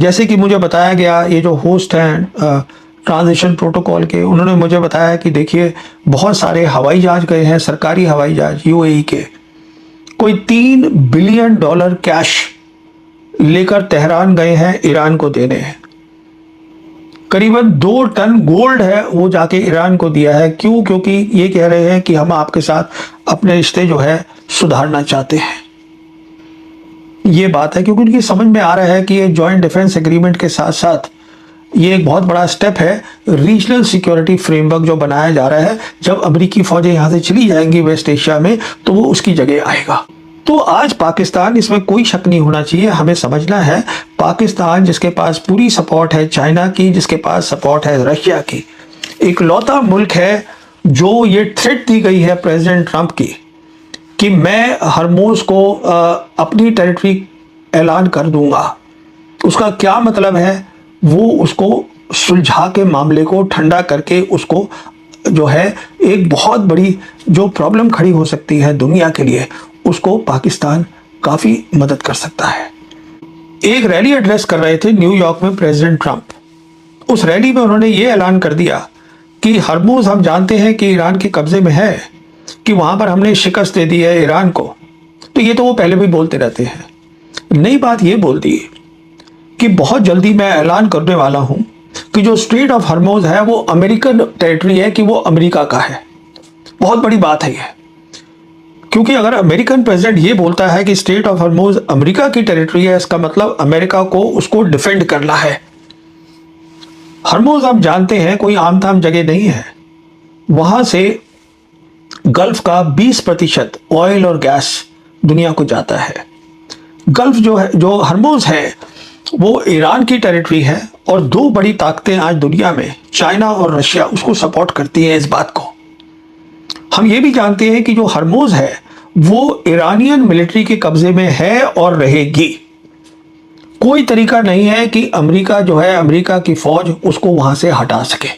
जैसे कि मुझे बताया गया, ये जो होस्ट हैं ट्रांजिशन प्रोटोकॉल के, उन्होंने मुझे बताया कि देखिए बहुत सारे हवाई जहाज गए हैं, सरकारी हवाई जहाज यूएई के, कोई $3 बिलियन कैश लेकर तेहरान गए हैं ईरान को देने हैं। करीबन 2 टन गोल्ड है वो जाके ईरान को दिया है। क्यों? क्योंकि ये कह रहे हैं कि हम आपके साथ अपने रिश्ते जो है सुधारना चाहते हैं। ये बात है क्योंकि उनकी समझ में आ रहा है कि ये जॉइंट डिफेंस एग्रीमेंट के साथ साथ ये एक बहुत बड़ा स्टेप है रीजनल सिक्योरिटी फ्रेमवर्क जो बनाया जा रहा है। जब अमेरिकी फौजें यहाँ से चली जाएंगी वेस्ट एशिया में तो वो उसकी जगह आएगा। तो आज पाकिस्तान, इसमें कोई शक नहीं होना चाहिए, हमें समझना है पाकिस्तान जिसके पास पूरी सपोर्ट है चाइना की, जिसके पास सपोर्ट है रशिया की, इकलौता मुल्क है जो ये थ्रेट दी गई है प्रेसिडेंट ट्रंप की कि मैं हरमोज को अपनी टेरिटरी ऐलान कर दूंगा। उसका क्या मतलब है? वो उसको सुलझा के मामले को ठंडा करके उसको जो है एक बहुत बड़ी जो प्रॉब्लम खड़ी हो सकती है दुनिया के लिए, उसको पाकिस्तान काफ़ी मदद कर सकता है। एक रैली एड्रेस कर रहे थे न्यूयॉर्क में प्रेसिडेंट ट्रंप। उस रैली में उन्होंने ये ऐलान कर दिया कि हरमुज हम जानते हैं कि ईरान के कब्जे में है, कि वहाँ पर हमने शिकस्त दे दी है ईरान को। तो ये तो वो पहले भी बोलते रहते हैं। नई बात ये बोल दी कि बहुत जल्दी मैं ऐलान करने वाला हूँ कि जो स्ट्रेट ऑफ हरमुज है वो अमेरिकन टेरिटरी है, कि वो अमेरिका का है। बहुत बड़ी बात है ये, क्योंकि अगर अमेरिकन प्रेसिडेंट ये बोलता है कि स्टेट ऑफ हरमुज अमेरिका की टेरिटरी है, इसका मतलब अमेरिका को उसको डिफेंड करना है। हरमुज आप जानते हैं कोई आमतम जगह नहीं है। वहां से गल्फ का 20% ऑयल और गैस दुनिया को जाता है। गल्फ जो है, जो हरमुज है, वो ईरान की टेरिटरी है और 2 बड़ी ताकतें आज दुनिया में, चाइना और रशिया, उसको सपोर्ट करती हैं इस बात को। हम ये भी जानते हैं कि जो हरमुज है वो ईरानियन मिलिट्री के कब्जे में है और रहेगी। कोई तरीका नहीं है कि अमेरिका जो है, अमेरिका की फौज उसको वहां से हटा सके।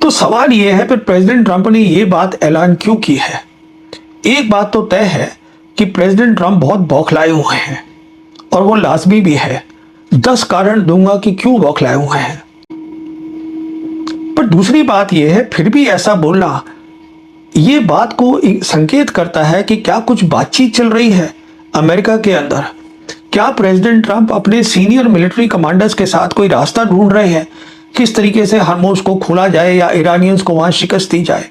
तो सवाल ये है फिर प्रेसिडेंट ट्रंप ने ये बात ऐलान क्यों की है? एक बात तो तय है कि प्रेसिडेंट ट्रंप बहुत बौखलाए हुए हैं और वो लाजमी भी है। 10 कारण दूंगा कि क्यों बौखलाए हुए हैं। पर दूसरी बात यह है, फिर भी ऐसा बोलना ये बात को संकेत करता है कि क्या कुछ बातचीत चल रही है अमेरिका के अंदर। क्या प्रेसिडेंट ट्रंप अपने सीनियर मिलिट्री कमांडर्स के साथ कोई रास्ता ढूंढ रहे हैं किस तरीके से हरमुज को खोला जाए या ईरानियंस को वहां शिकस्त दी जाए?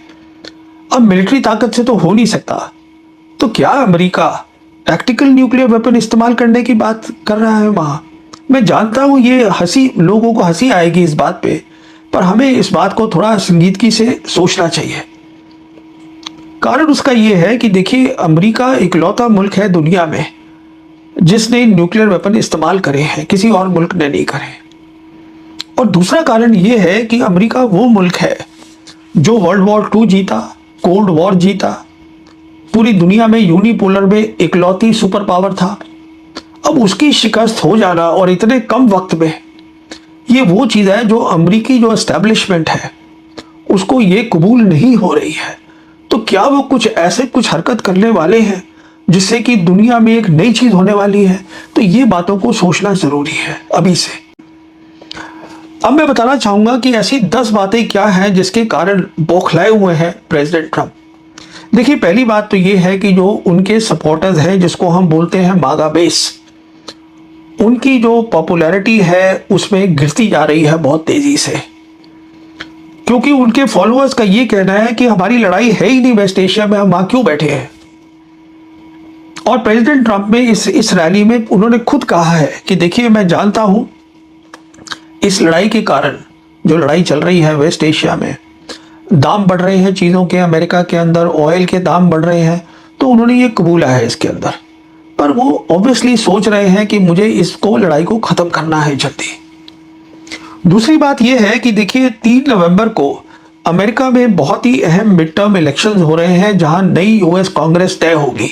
अब मिलिट्री ताकत से तो हो नहीं सकता, तो क्या अमेरिका टैक्टिकल न्यूक्लियर वेपन इस्तेमाल करने की बात कर रहा है वहां? मैं जानता हूं ये हंसी, लोगों को हंसी आएगी इस बात पे, पर हमें इस बात को थोड़ा संजीदगी से सोचना चाहिए। कारण उसका यह है कि देखिए, अमेरिका इकलौता मुल्क है दुनिया में जिसने न्यूक्लियर वेपन इस्तेमाल करे हैं, किसी और मुल्क ने नहीं करे। और दूसरा कारण यह है कि अमेरिका वो मुल्क है जो वर्ल्ड वॉर 2 जीता, कोल्ड वॉर जीता, पूरी दुनिया में यूनिपोलर में इकलौती सुपर पावर था। अब उसकी शिकस्त हो जाना और इतने कम वक्त में, ये वो चीज़ है जो अमेरिकी जो एस्टेब्लिशमेंट है उसको ये कबूल नहीं हो रही है। तो क्या वो कुछ हरकत करने वाले हैं जिससे कि दुनिया में एक नई चीज होने वाली है? तो ये बातों को सोचना जरूरी है अभी से। अब मैं बताना चाहूंगा कि ऐसी 10 बातें क्या हैं जिसके कारण बौखलाए हुए हैं प्रेसिडेंट ट्रंप। देखिए, पहली बात तो ये है कि जो उनके सपोर्टर्स हैं, जिसको हम बोलते हैं मागा बेस, उनकी जो पॉपुलैरिटी है उसमें गिरती जा रही है बहुत तेजी से, क्योंकि उनके फॉलोअर्स का ये कहना है कि हमारी लड़ाई है ही नहीं वेस्ट एशिया में, हम वहां क्यों बैठे हैं। और प्रेसिडेंट ट्रंप में इस रैली में उन्होंने खुद कहा है कि देखिए, मैं जानता हूं इस लड़ाई के कारण, जो लड़ाई चल रही है वेस्ट एशिया में, दाम बढ़ रहे हैं चीज़ों के, अमेरिका के अंदर ऑयल के दाम बढ़ रहे हैं, तो उन्होंने ये कबूला है इसके अंदर। पर वो ऑब्वियसली सोच रहे हैं कि मुझे इसको, लड़ाई को ख़त्म करना है जल्दी। दूसरी बात यह है कि देखिए, 3 नवंबर को अमेरिका में बहुत ही अहम मिड टर्म इलेक्शंस हो रहे हैं जहां नई यूएस कांग्रेस तय होगी।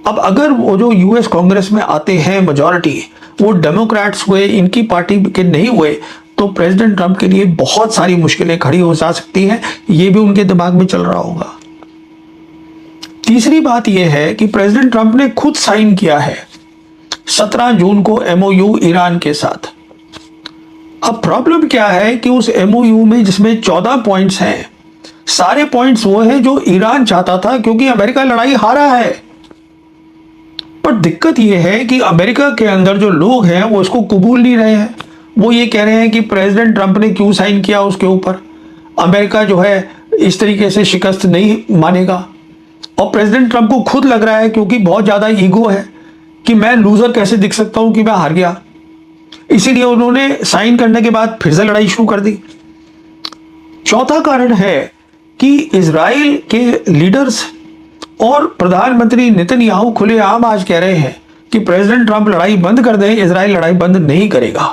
अब अगर वो जो यूएस कांग्रेस में आते हैं मेजॉरिटी, वो डेमोक्रेट्स हुए, इनकी पार्टी के नहीं हुए, तो प्रेसिडेंट ट्रंप के लिए बहुत सारी मुश्किलें खड़ी हो जा सकती हैं। ये भी उनके दिमाग में चल रहा होगा। तीसरी बात यह है कि प्रेसिडेंट ट्रंप ने खुद साइन किया है 17 जून को एमओयू ईरान के साथ। अब प्रॉब्लम क्या है कि उस एमओयू में जिसमें 14 पॉइंट्स हैं, सारे पॉइंट्स वो हैं जो ईरान चाहता था, क्योंकि अमेरिका लड़ाई हारा है। पर दिक्कत यह है कि अमेरिका के अंदर जो लोग हैं वो इसको कबूल नहीं रहे हैं। वो ये कह रहे हैं कि प्रेसिडेंट ट्रंप ने क्यों साइन किया उसके ऊपर, अमेरिका जो है इस तरीके से शिकस्त नहीं मानेगा। और प्रेसिडेंट ट्रंप को खुद लग रहा है, क्योंकि बहुत ज़्यादा ईगो है, कि मैं लूजर कैसे दिख सकता हूं कि मैं हार गया। इसीलिए उन्होंने साइन करने के बाद फिर से लड़ाई शुरू कर दी। चौथा कारण है कि इजराइल के लीडर्स और प्रधानमंत्री नेतन्याहू खुलेआम आज कह रहे हैं कि प्रेसिडेंट ट्रंप लड़ाई बंद कर दे, इजराइल लड़ाई बंद नहीं करेगा,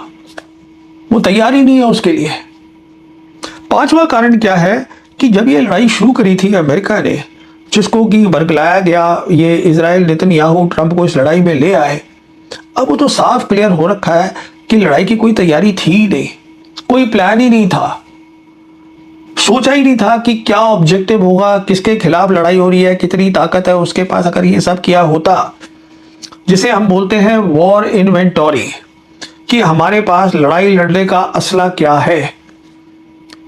वो तैयार ही नहीं है उसके लिए। पांचवा कारण क्या है कि जब ये लड़ाई शुरू करी थी अमेरिका ने, जिसको कि बरगलाया गया, ये इजराइल नेतन्याहू ट्रंप को इस लड़ाई में ले आए, अब वो तो साफ क्लियर हो रखा है कि लड़ाई की कोई तैयारी थी ही नहीं, कोई प्लान ही नहीं था, सोचा ही नहीं था कि क्या ऑब्जेक्टिव होगा, किसके खिलाफ लड़ाई हो रही है, कितनी ताकत है उसके पास। अगर ये सब किया होता, जिसे हम बोलते हैं वॉर इन्वेंटरी, कि हमारे पास लड़ाई लड़ने का असला क्या है,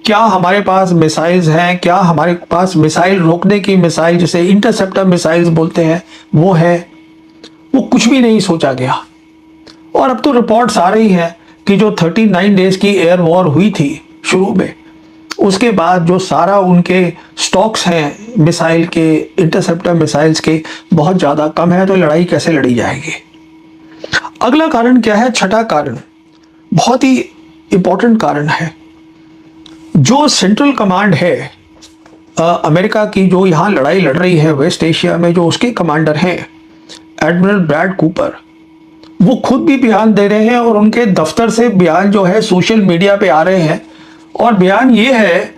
क्या हमारे पास मिसाइल्स हैं, क्या हमारे पास मिसाइल रोकने की मिसाइल, जिसे इंटरसेप्टर मिसाइल्स बोलते हैं, वो है, वो कुछ भी नहीं सोचा गया। और अब तो रिपोर्ट्स आ रही हैं कि जो 39 डेज की एयर वॉर हुई थी शुरू में, उसके बाद जो सारा उनके स्टॉक्स हैं मिसाइल के, इंटरसेप्टर मिसाइल्स के, बहुत ज़्यादा कम है, तो लड़ाई कैसे लड़ी जाएगी। अगला कारण क्या है, छठा कारण, बहुत ही इंपॉर्टेंट कारण है। जो सेंट्रल कमांड है अमेरिका की, जो यहाँ लड़ाई लड़ रही है वेस्ट एशिया में, जो उसके कमांडर हैं एडमिरल ब्रैड कूपर, वो खुद भी बयान दे रहे हैं और उनके दफ्तर से बयान जो है सोशल मीडिया पे आ रहे हैं। और बयान ये है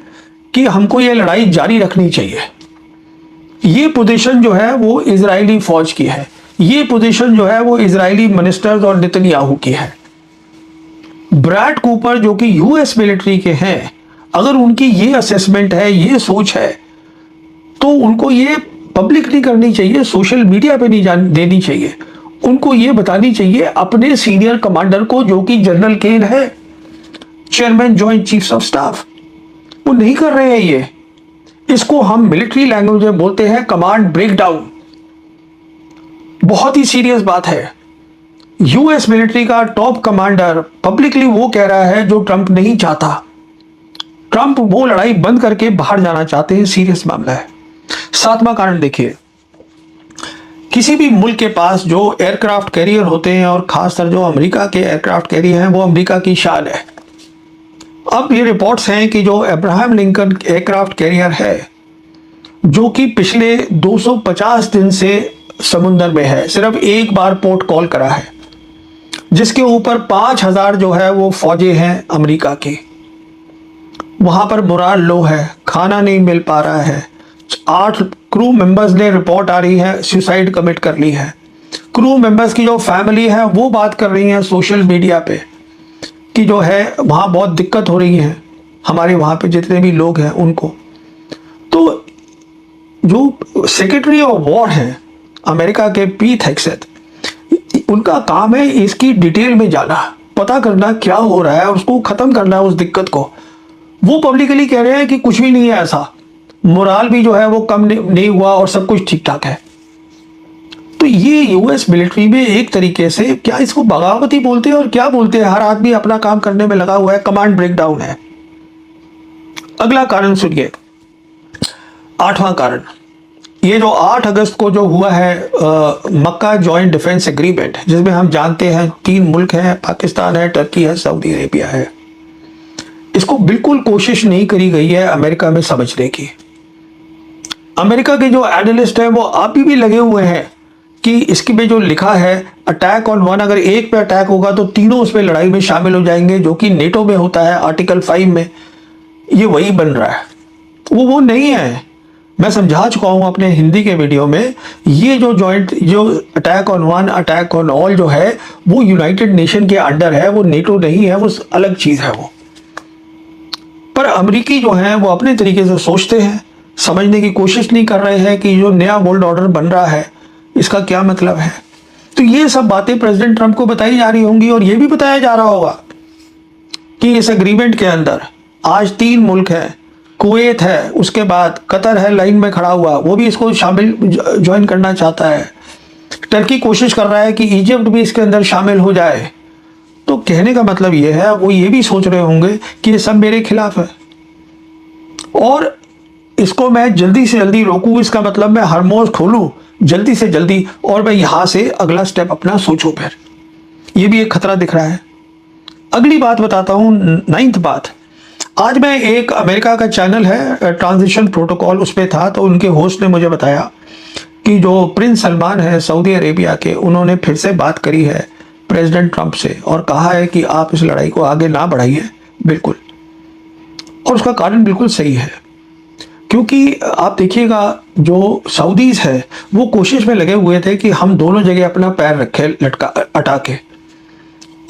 कि हमको ये लड़ाई जारी रखनी चाहिए। ये पोजीशन जो है वो इजरायली फौज की है, ये पोजीशन जो है वो इजरायली मिनिस्टर्स और नेतन्याहू की है। ब्रैड कूपर जो कि यूएस मिलिट्री के हैं, अगर उनकी ये असेसमेंट है, ये सोच है, तो उनको ये पब्लिक नहीं करनी चाहिए, सोशल मीडिया पे नहीं देनी चाहिए। उनको ये बतानी चाहिए अपने सीनियर कमांडर को, जो कि जनरल केन है, chairman joint chiefs of staff. वो नहीं कर रहे हैं ये। इसको हम मिलिट्री लैंग्वेज में बोलते हैं कमांड ब्रेकडाउन। बहुत ही सीरियस बात है। यूएस मिलिट्री का टॉप कमांडर पब्लिकली वो कह रहा है जो ट्रंप नहीं चाहता। ट्रंप वो लड़ाई बंद करके बाहर जाना चाहते हैं, सीरियस मामला है। सातवां कारण देखिए, किसी भी मुल्क के पास जो एयरक्राफ्ट कैरियर होते हैं, और खासकर जो अमेरिका के एयरक्राफ्ट कैरियर हैं, वो अमेरिका की शान है। अब ये रिपोर्ट्स हैं कि जो अब्राहम लिंकन एयरक्राफ्ट कैरियर है, जो कि पिछले 250 दिन से समुद्र में है, सिर्फ एक बार पोर्ट कॉल करा है, जिसके ऊपर 5000 जो है वो फौजी हैं अमेरिका की। वहां पर मोराल लो है, खाना नहीं मिल पा रहा है। 8 क्रू मेंबर्स ने, रिपोर्ट आ रही है, सुसाइड कमिट कर ली है। क्रू मेंबर्स की जो फैमिली है वो बात कर रही है सोशल मीडिया पे कि जो है वहाँ बहुत दिक्कत हो रही है, हमारे वहाँ पे जितने भी लोग हैं उनको। तो जो सेक्रेटरी ऑफ वॉर है अमेरिका के, पीट हेग्सेथ, उनका काम है इसकी डिटेल में जाना, पता करना क्या हो रहा है, उसको ख़त्म करना है उस दिक्कत को। वो पब्लिकली कह रहे हैं कि कुछ भी नहीं है ऐसा, मोराल भी जो है वो कम नहीं हुआ और सब कुछ ठीक ठाक है। तो ये यूएस मिलिट्री में एक तरीके से, क्या इसको बगावती बोलते हैं और क्या बोलते हैं, हर आदमी अपना काम करने में लगा हुआ है, कमांड ब्रेकडाउन है। अगला कारण सुनिए, 8वां कारण, ये जो 8 अगस्त को जो हुआ है मक्का जॉइंट डिफेंस एग्रीमेंट, जिसमें हम जानते हैं 3 मुल्क हैं, पाकिस्तान है, टर्की है, सऊदी अरेबिया है। इसको बिल्कुल कोशिश नहीं करी गई है अमेरिका में समझने की। अमेरिका के जो एनालिस्ट हैं वो अभी भी लगे हुए हैं कि इसके में जो लिखा है अटैक ऑन वन, अगर एक पे अटैक होगा तो तीनों उस पर लड़ाई में शामिल हो जाएंगे, जो कि नेटो में होता है आर्टिकल 5 में। ये वही बन रहा है, वो नहीं है। मैं समझा चुका हूं अपने हिंदी के वीडियो में, ये जो जॉइंट, जो attack on one, attack on all जो है, वो यूनाइटेड नेशन के अंडर है, वो नेटो नहीं है, वो अलग चीज है वो। पर अमेरिकी जो है वो अपने तरीके से सोचते हैं, समझने की कोशिश नहीं कर रहे हैं कि जो नया वर्ल्ड ऑर्डर बन रहा है इसका क्या मतलब है। तो तो ये सब बातें प्रेसिडेंट ट्रंप को बताई जा रही होंगी और ये भी बताया जा रहा होगा कि इस एग्रीमेंट के अंदर आज 3 मुल्क हैं, कुवैत है, उसके बाद कतर है लाइन में खड़ा हुआ, वो भी इसको शामिल ज्वाइन करना चाहता है। टर्की कोशिश कर रहा है कि इजिप्ट भी इसके अंदर शामिल हो जाए। तो कहने का मतलब ये है, वो ये भी सोच रहे होंगे कि ये सब मेरे खिलाफ है और इसको मैं जल्दी से जल्दी रोकूं, इसका मतलब मैं हरमोज खोलूं जल्दी से जल्दी और मैं यहां से अगला स्टेप अपना सोचूं। फिर ये भी एक खतरा दिख रहा है। अगली बात बताता हूं, 9th बात। आज मैं एक अमेरिका का चैनल है ट्रांजिशन प्रोटोकॉल, उस पर था, तो उनके होस्ट ने मुझे बताया कि जो प्रिंस सलमान है सऊदी अरेबिया के, उन्होंने फिर से बात करी है प्रेसिडेंट ट्रंप से और कहा है कि आप इस लड़ाई को आगे ना बढ़ाइए बिल्कुल। और उसका कारण बिल्कुल सही है, क्योंकि आप देखिएगा जो सऊदीज है वो कोशिश में लगे हुए थे कि हम दोनों जगह अपना पैर रखे लटका अटा के।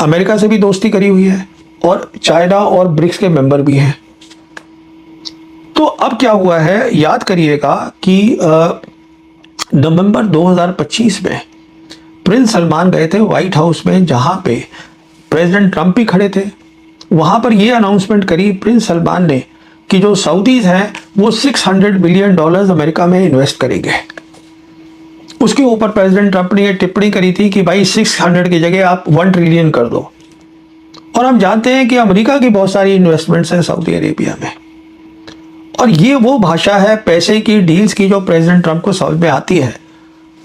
अमेरिका से भी दोस्ती करी हुई है और चाइना और ब्रिक्स के मेंबर भी हैं। तो अब क्या हुआ है, याद करिएगा कि नवंबर 2025 में प्रिंस सलमान गए थे व्हाइट हाउस में, जहां पे प्रेसिडेंट ट्रंप भी खड़े थे। वहां पर यह अनाउंसमेंट करी प्रिंस सलमान ने कि जो सऊदीज हैं वो $600 बिलियन अमेरिका में इन्वेस्ट करेंगे। उसके ऊपर प्रेसिडेंट ट्रंप ने यह टिप्पणी करी थी कि भाई 600 की जगह आप 1 ट्रिलियन कर दो। और हम जानते हैं कि अमेरिका की बहुत सारी इन्वेस्टमेंट्स हैं सऊदी अरेबिया में, और ये वो भाषा है पैसे की, डील्स की, जो प्रेसिडेंट ट्रंप को समझ में आती है।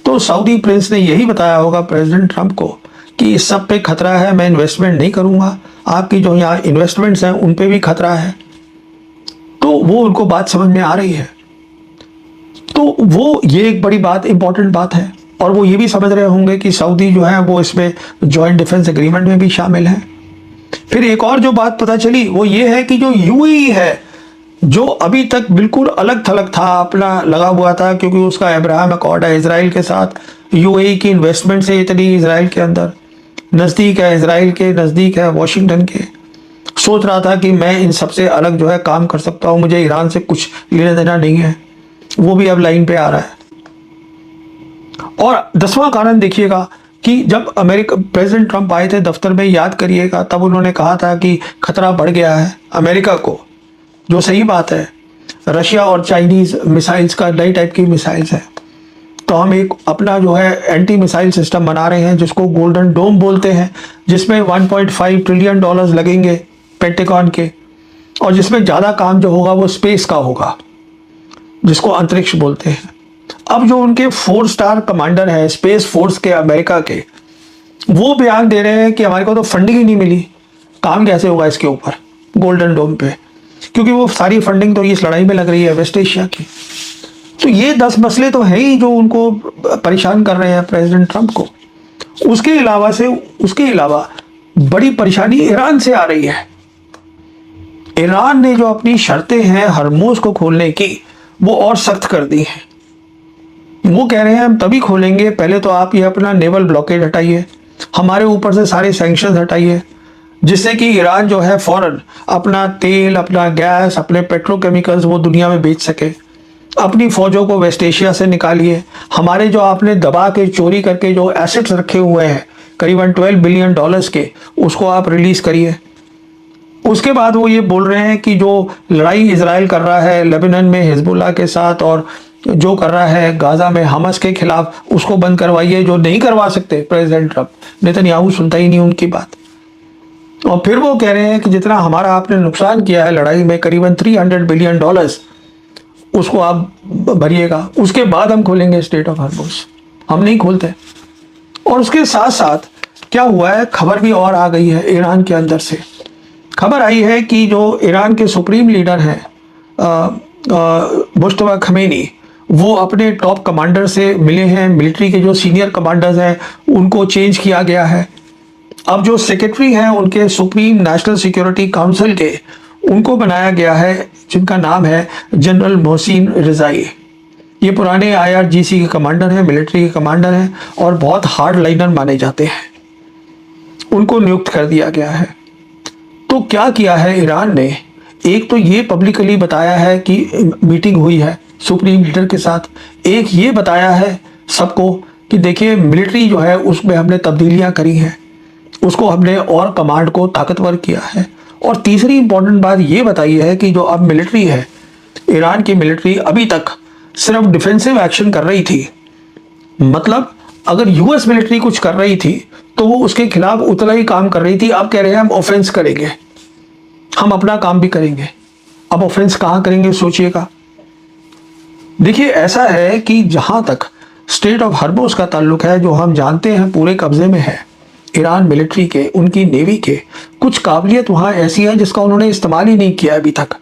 तो सऊदी प्रिंस ने यही बताया होगा प्रेसिडेंट ट्रंप को कि इस सब पे खतरा है, मैं इन्वेस्टमेंट नहीं करूंगा, आपकी जो यहाँ इन्वेस्टमेंट्स हैं उन पे भी खतरा है। तो वो उनको बात समझ में आ रही है। तो वो ये एक बड़ी बात, इंपॉर्टेंट बात है। और वो ये भी समझ रहे होंगे कि सऊदी जो है वो इसमें जॉइंट डिफेंस एग्रीमेंट में भी शामिल है। फिर एक और जो बात पता चली वो ये है कि जो यूएई है, जो अभी तक बिल्कुल अलग थलग था, अपना लगा हुआ था, क्योंकि उसका अब्राहम अकॉर्ड है इजराइल के साथ। यूएई की इन्वेस्टमेंट से इतनी इजराइल के अंदर नज़दीक है, इजराइल के नज़दीक है वाशिंगटन के, सोच रहा था कि मैं इन सबसे अलग जो है काम कर सकता हूं, मुझे ईरान से कुछ लेना देना नहीं है। वो भी अब लाइन पे आ रहा है। और 10वां कारण देखिएगा कि जब अमेरिका प्रेसिडेंट ट्रंप आए थे दफ्तर में, याद करिएगा, तब उन्होंने कहा था कि खतरा बढ़ गया है अमेरिका को, जो सही बात है। रशिया और चाइनीज मिसाइल्स का नई टाइप की मिसाइल्स है, तो हम एक अपना जो है एंटी मिसाइल सिस्टम बना रहे हैं जिसको गोल्डन डोम बोलते हैं, जिसमें $1.5 ट्रिलियन लगेंगे पेंटागन के, और जिसमें ज़्यादा काम जो होगा वो स्पेस का होगा, जिसको अंतरिक्ष बोलते हैं। अब जो उनके 4 स्टार कमांडर है स्पेस फोर्स के अमेरिका के, वो बयान दे रहे हैं कि हमारे को तो फंडिंग ही नहीं मिली, काम कैसे होगा इसके ऊपर गोल्डन डोम पे, क्योंकि वो सारी फंडिंग तो इस लड़ाई में लग रही है वेस्ट एशिया की। तो ये 10 मसले तो हैं ही जो उनको परेशान कर रहे हैं प्रेसिडेंट ट्रंप को। उसके अलावा बड़ी परेशानी ईरान से आ रही है। ईरान ने जो अपनी शर्तें हैं हरमोज को खोलने की, वो और सख्त कर दी हैं। वो कह रहे हैं हम तभी खोलेंगे, पहले तो आप ये अपना नेवल ब्लॉकेड हटाइए, हमारे ऊपर से सारे सैंक्शंस हटाइए, जिससे कि ईरान जो है फौरन अपना तेल, अपना गैस, अपने पेट्रोकेमिकल्स वो दुनिया में बेच सके। अपनी फौजों को वेस्ट एशिया से निकालिए। हमारे जो आपने दबा के चोरी करके जो एसेट्स रखे हुए हैं करीबन $12 बिलियन के, उसको आप रिलीज करिए। उसके बाद वो ये बोल रहे हैं कि जो लड़ाई इजराइल कर रहा है लेबनान में हिजबुल्लाह के साथ, और जो कर रहा है गाजा में हमास के खिलाफ, उसको बंद करवाइए, जो नहीं करवा सकते प्रेसिडेंट ट्रंप। नेतन्याहू सुनता ही नहीं उनकी बात। और फिर वो कह रहे हैं कि जितना हमारा आपने नुकसान किया है लड़ाई में करीबन $300 बिलियन, उसको आप भरिएगा, उसके बाद हम खोलेंगे स्टेट ऑफ हॉर्मुज। हम नहीं खोलते। और उसके साथ साथ क्या हुआ है, खबर भी और आ गई है ईरान के अंदर से। खबर आई है कि जो ईरान के सुप्रीम लीडर हैं मुश्तबा खमेनी, वो अपने टॉप कमांडर से मिले हैं। मिलिट्री के जो सीनियर कमांडर्स हैं उनको चेंज किया गया है। अब जो सेक्रेटरी हैं उनके सुप्रीम नेशनल सिक्योरिटी काउंसिल के, उनको बनाया गया है, जिनका नाम है जनरल मोहसिन रिजाई। ये पुराने IRGC के कमांडर हैं, मिलिट्री के कमांडर हैं, और बहुत हार्ड लाइनर माने जाते हैं। उनको नियुक्त कर दिया गया है। तो क्या किया है ईरान ने, एक तो ये पब्लिकली बताया है कि मीटिंग हुई है सुप्रीम लीडर के साथ, एक ये बताया है सबको कि देखिए मिलिट्री जो है उसमें हमने तब्दीलियां करी हैं, उसको हमने और कमांड को ताकतवर किया है। और तीसरी इंपॉर्टेंट बात ये बताई है कि जो अब मिलिट्री है, ईरान की मिलिट्री अभी तक सिर्फ डिफेंसिव एक्शन कर रही थी। मतलब अगर यूएस मिलिट्री कुछ कर रही थी तो वो उसके खिलाफ उतना ही काम कर रही थी। अब कह रहे हैं हम ऑफेंस करेंगे, हम अपना काम भी करेंगे। अब ऑफेंस कहां करेंगे सोचिएगा। देखिए ऐसा है कि जहां तक स्टेट ऑफ हॉर्मुज़ का ताल्लुक है, जो हम जानते हैं पूरे कब्जे में है ईरान मिलिट्री के, उनकी नेवी के। कुछ काबिलियत वहां ऐसी है जिसका उन्होंने इस्तेमाल ही नहीं किया अभी तक।